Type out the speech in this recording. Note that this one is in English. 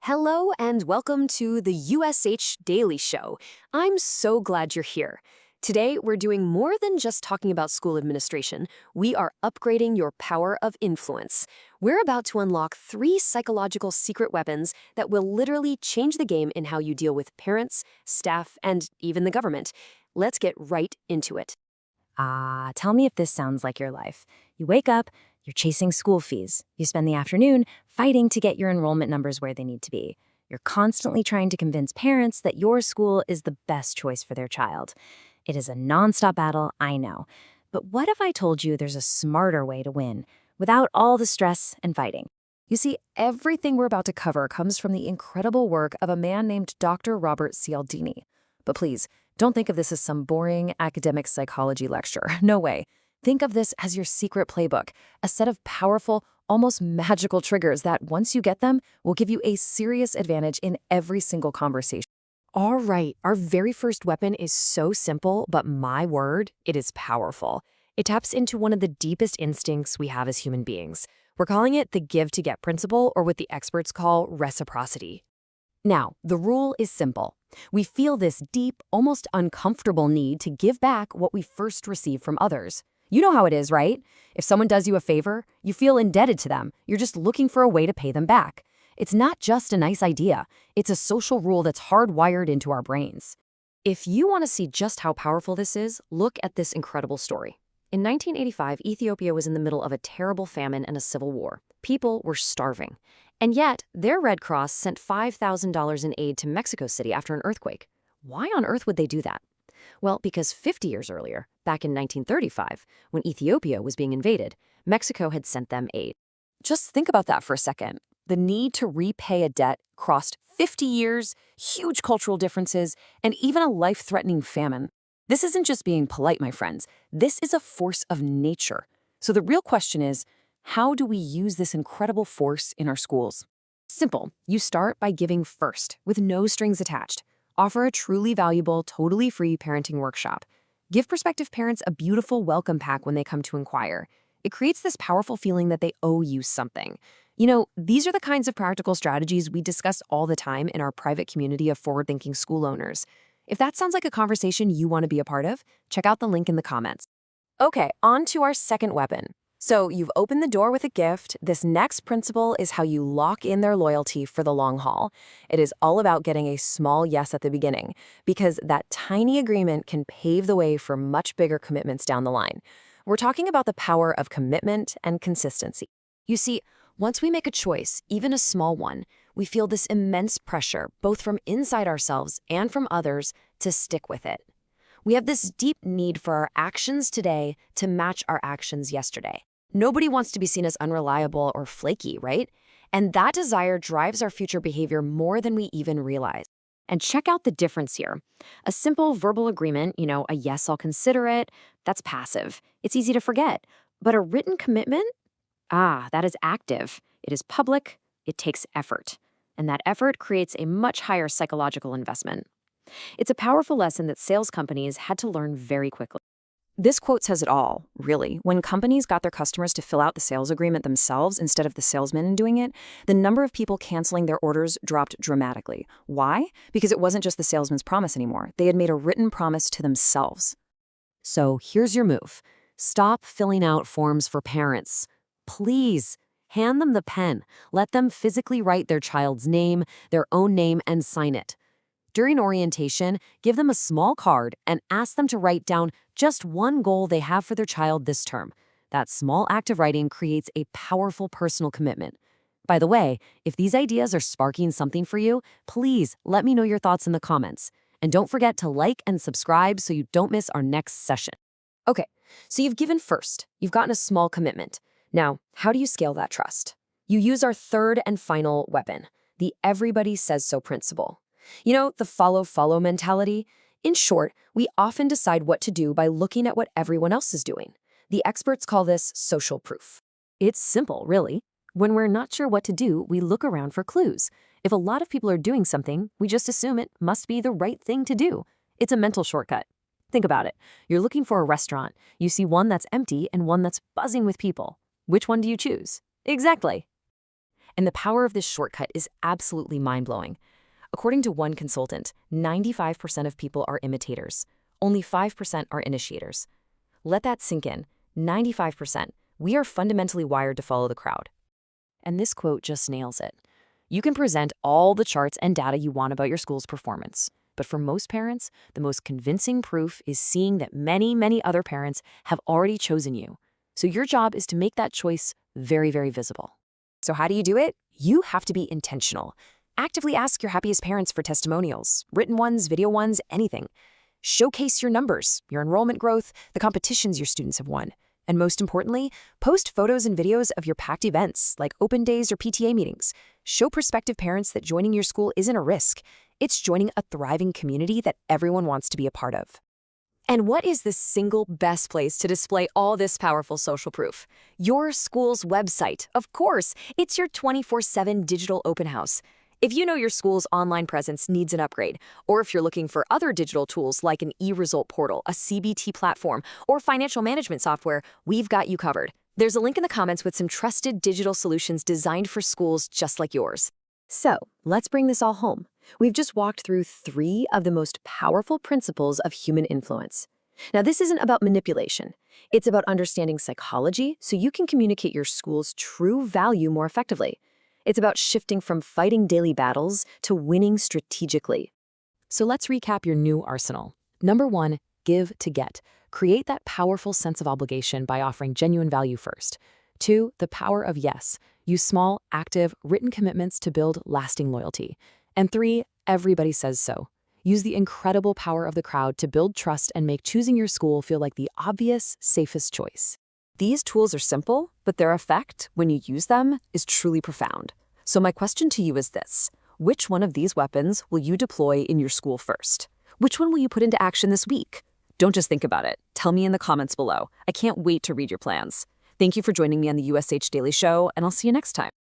Hello and welcome to the USH Daily Show. I'm so glad you're here. Today, we're doing more than just talking about school administration. We are upgrading your power of influence. We're about to unlock 3 psychological secret weapons that will literally change the game in how you deal with parents, staff, and even the government. Let's get right into it. Tell me if this sounds like your life. You wake up, you're chasing school fees. You spend the afternoon fighting to get your enrollment numbers where they need to be. You're constantly trying to convince parents that your school is the best choice for their child. It is a nonstop battle, I know. But what if I told you there's a smarter way to win, without all the stress and fighting? You see, everything we're about to cover comes from the incredible work of a man named Dr. Robert Cialdini. But please, don't think of this as some boring academic psychology lecture. No way. Think of this as your secret playbook, a set of powerful, almost magical triggers that, once you get them, will give you a serious advantage in every single conversation. All right, our very first weapon is so simple, but my word, it is powerful. It taps into one of the deepest instincts we have as human beings. We're calling it the give-to-get principle, or what the experts call reciprocity. Now, the rule is simple. We feel this deep, almost uncomfortable need to give back what we first receive from others. You know how it is, right? If someone does you a favor, you feel indebted to them. You're just looking for a way to pay them back. It's not just a nice idea. It's a social rule that's hardwired into our brains. If you want to see just how powerful this is, look at this incredible story. In 1985, Ethiopia was in the middle of a terrible famine and a civil war. People were starving. And yet, their Red Cross sent $5,000 in aid to Mexico City after an earthquake. Why on earth would they do that? Well, because 50 years earlier, back in 1935, when Ethiopia was being invaded, Mexico had sent them aid. Just think about that for a second. The need to repay a debt crossed 50 years, huge cultural differences, and even a life-threatening famine. This isn't just being polite, my friends. This is a force of nature. So the real question is, how do we use this incredible force in our schools? Simple. You start by giving first, with no strings attached. Offer a truly valuable, totally free parenting workshop. Give prospective parents a beautiful welcome pack when they come to inquire. It creates this powerful feeling that they owe you something. You know, these are the kinds of practical strategies we discuss all the time in our private community of forward-thinking school owners. If that sounds like a conversation you want to be a part of, check out the link in the comments. Okay, on to our second weapon. So you've opened the door with a gift. This next principle is how you lock in their loyalty for the long haul. It is all about getting a small yes at the beginning, because that tiny agreement can pave the way for much bigger commitments down the line. We're talking about the power of commitment and consistency. You see, once we make a choice, even a small one, we feel this immense pressure, both from inside ourselves and from others, to stick with it. We have this deep need for our actions today to match our actions yesterday. Nobody wants to be seen as unreliable or flaky, right? And that desire drives our future behavior more than we even realize. And check out the difference here. A simple verbal agreement, a yes, I'll consider it, that's passive. It's easy to forget. But a written commitment? That is active. It is public. It takes effort. And that effort creates a much higher psychological investment. It's a powerful lesson that sales companies had to learn very quickly. This quote says it all, really. When companies got their customers to fill out the sales agreement themselves instead of the salesman doing it, the number of people canceling their orders dropped dramatically. Why? Because it wasn't just the salesman's promise anymore. They had made a written promise to themselves. So here's your move. Stop filling out forms for parents. Please, hand them the pen. Let them physically write their child's name, their own name, and sign it. During orientation, give them a small card and ask them to write down just one goal they have for their child this term. That small act of writing creates a powerful personal commitment. By the way, if these ideas are sparking something for you, please let me know your thoughts in the comments. And don't forget to like and subscribe so you don't miss our next session. Okay, so you've given first. You've gotten a small commitment. Now, how do you scale that trust? You use our third and final weapon, the everybody says so principle. The follow mentality? In short, we often decide what to do by looking at what everyone else is doing. The experts call this social proof. It's simple, really. When we're not sure what to do, we look around for clues. If a lot of people are doing something, we just assume it must be the right thing to do. It's a mental shortcut. Think about it. You're looking for a restaurant. You see one that's empty and one that's buzzing with people. Which one do you choose? Exactly. And the power of this shortcut is absolutely mind-blowing. According to one consultant, 95% of people are imitators. Only 5% are initiators. Let that sink in. 95%. We are fundamentally wired to follow the crowd. And this quote just nails it. You can present all the charts and data you want about your school's performance. But for most parents, the most convincing proof is seeing that many, many other parents have already chosen you. So your job is to make that choice very, very visible. So how do you do it? You have to be intentional. Actively ask your happiest parents for testimonials, written ones, video ones, anything. Showcase your numbers, your enrollment growth, the competitions your students have won. And most importantly, post photos and videos of your packed events, like open days or PTA meetings. Show prospective parents that joining your school isn't a risk. It's joining a thriving community that everyone wants to be a part of. And what is the single best place to display all this powerful social proof? Your school's website. Of course, it's your 24/7 digital open house. If you know your school's online presence needs an upgrade, or if you're looking for other digital tools like an e-result portal, a CBT platform, or financial management software, we've got you covered. There's a link in the comments with some trusted digital solutions designed for schools just like yours. So, let's bring this all home. We've just walked through 3 of the most powerful principles of human influence. Now, this isn't about manipulation. It's about understanding psychology so you can communicate your school's true value more effectively. It's about shifting from fighting daily battles to winning strategically. So let's recap your new arsenal. Number 1, give to get. Create that powerful sense of obligation by offering genuine value first. 2, the power of yes. Use small, active, written commitments to build lasting loyalty. And 3, everybody says so. Use the incredible power of the crowd to build trust and make choosing your school feel like the obvious, safest choice. These tools are simple, but their effect, when you use them, is truly profound. So my question to you is this: which one of these weapons will you deploy in your school first? Which one will you put into action this week? Don't just think about it. Tell me in the comments below. I can't wait to read your plans. Thank you for joining me on the USH Daily Show, and I'll see you next time.